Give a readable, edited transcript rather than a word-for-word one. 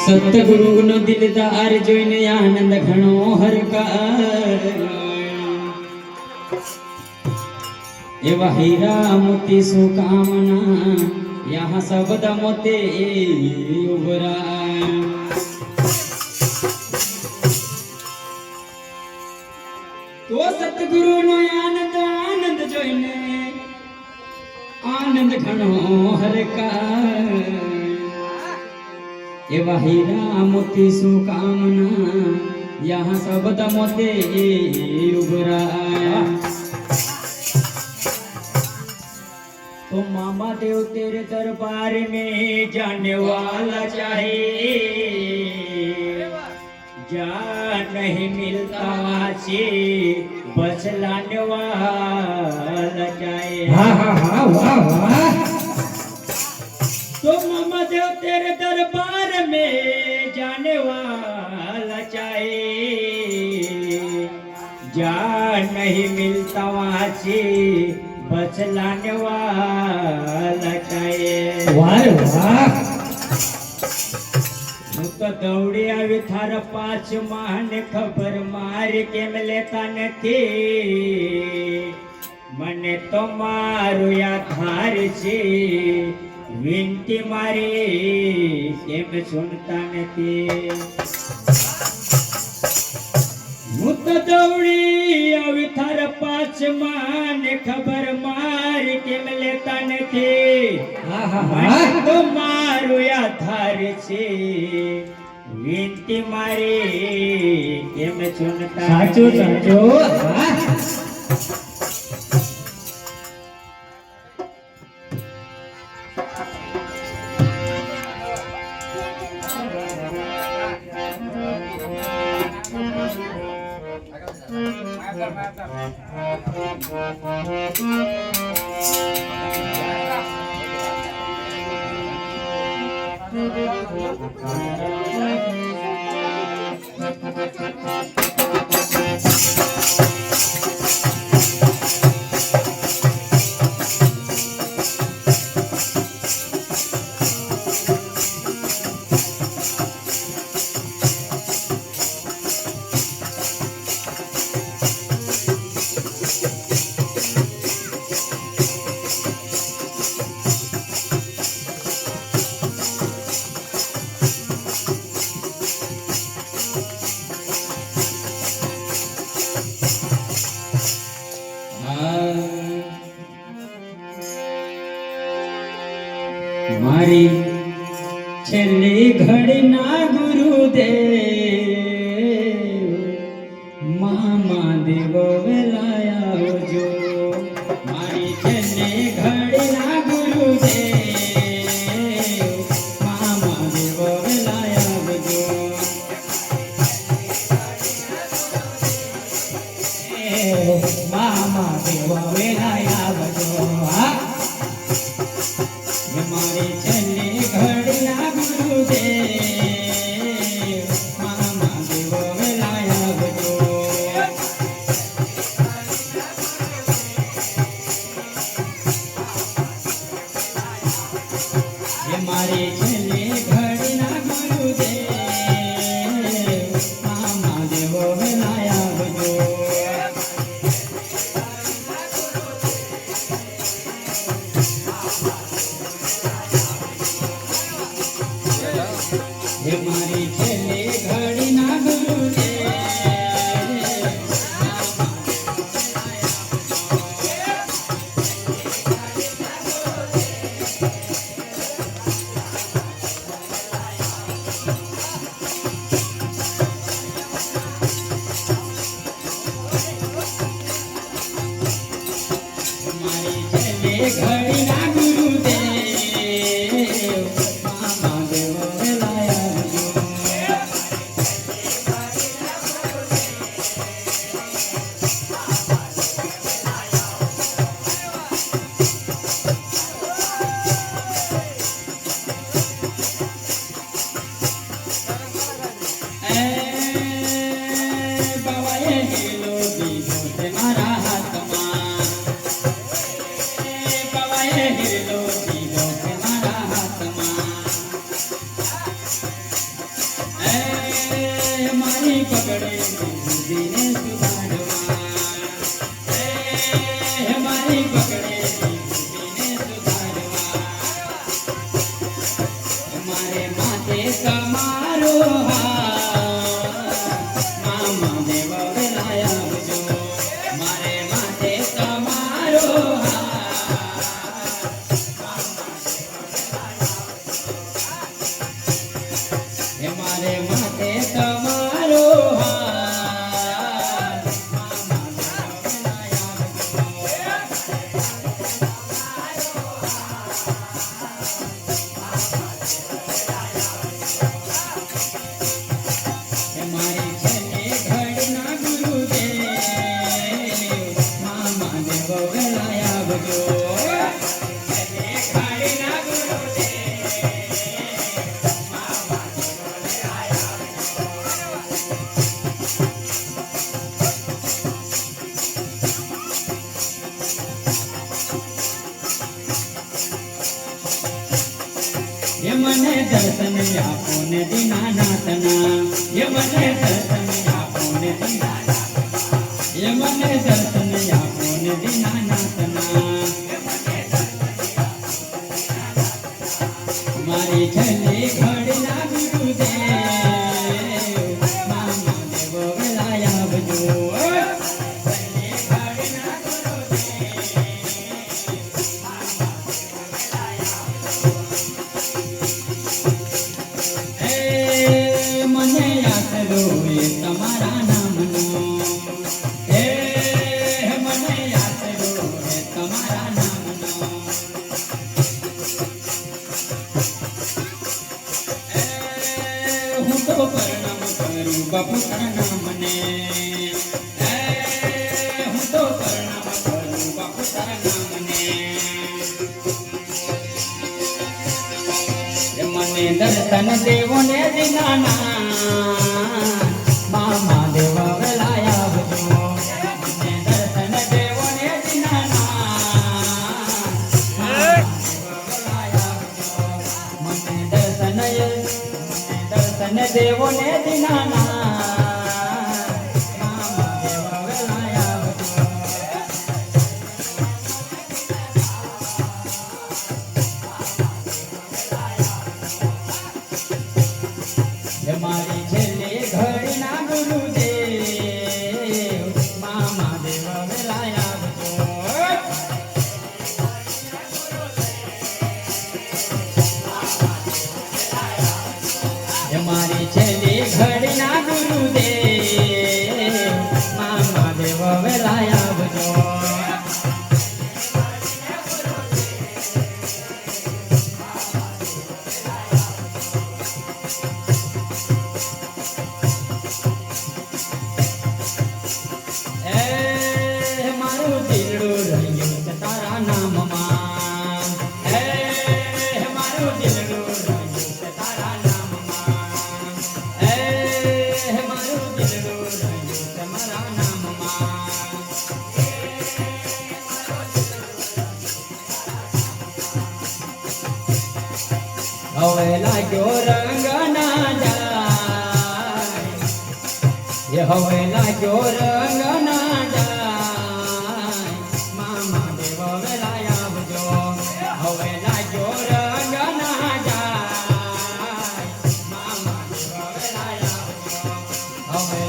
સતગુરુનો દિલદાર જોઈને આનંદ ઘણો હરકાય એવા હીરા મોતી સુકામના યહાં શબ્દ મોતે ઉભરાય તો સતગુરુનો આનંદ જોઈને આનંદ ઘણો હરકાય એવા હીરા મોતી સુકામના યહાં શબ્દ મોતે ઉભરાય तो मामा देव तेरे दरबार में जाने वाला चाहे जा नहीं मिलता से बचलाने वाला चाहे वाह वाह तो मामा देव तेरे दरबार में जाने वाला चाहे जा नहीं मिलता वहाँ से बचलाने वाला चाहिए वाह वाह હું તો દોડી આવી થારા પાછમાં ને ખબર મારી કેમ લેતા નથી મને તો મારું આધાર છે વિનતી મારી કેમ સુનતા નથી હું તો દોડી આવી થારા પાછમાં ને ખબર મારી કેમ લેતા નથી મને તો મારું આધાર છે વિનતી મારી કેમ સુનતા સાચું સાચું મારી છેલ્લી ઘડી ના ગુરુદેવ મામા દેવો વેલાયા આવજો મારી છેલ્લી ઘડી ના ગુરુદેવ મામા દેવો વેલાયા આવજો મામા દેવો વેલાયા આવજો મારી છેલ્લી ઘડી ના ગુરુદેવ મામા દેવો વેલાયા આવજો મારી છેલ્લી ઘડી ના ગુરુદેવ મામા દેવો વેલાયા આવજો મારી છેલ્લી ઘડી ના ગુરુદેવ મારી છેલ્લી ઘડી ના ગુરુદેવ મામા દેવો વેલાયા બાવાએ હેલો દીધો છે મારા હાથમાં બાવાએ હેલો દીધો છે મારા હાથમાં તમારો મામા દેવ વેલાય આવજો મારે માથે તમારો હે મારે માથે તમારો મારી છેલ્લી ઘડીના ગુરુદેવ મામા દેવ વેલાય આવજો છેલ્લી ઘડીના ગુરુદેવ મને દર્શન આપો ને દીનાનાથના મને દર્શન આપો ને દીનાનાથના મને દર્શન આપો ને દીનાનાથના મારી છેલ્લી ઘડીના ગુરુદેવ મામા દેવ વેલાય આવજો છેલ્લી ઘડીના મને આશરો એ તમારા નામનો હે મને આશરો એ તમારા નામનો હું તો પ્રણામ કરું બાપુ તારા નામને હું તો પ્રણામ કરું બાપુ તારા નામને મને દર્શન દેવો ને દીનાના મામા દેવ વેલાય આવજો મને દર્શન દેવો ને દીનાના મને દર્શન દેવો ને દીનાના મામા દેવ વેલાય આવજો મારી છેલ્લી ઘડીના ગુરુદેવ મામા દેવ વેલાય આવજો મારી છેલ્લી ઘડીના ગુરુદેવ મામા દેવ વેલાય આવજો મારું દિલડું રહ્યું છે તારા નામમાં મારું દિલડું રહ્યું છે તારા નામમાં મારું દિલડું રહ્યું છે મારા નામમાં હવે લાગ્યો રંગ ના જાય હવે લાગ્યો રંગ ના જાય મામા દેવ વેલાય આવજો હવે લાગ્યો રંગ ના જાય મામા દેવ વેલાય આવજો હવે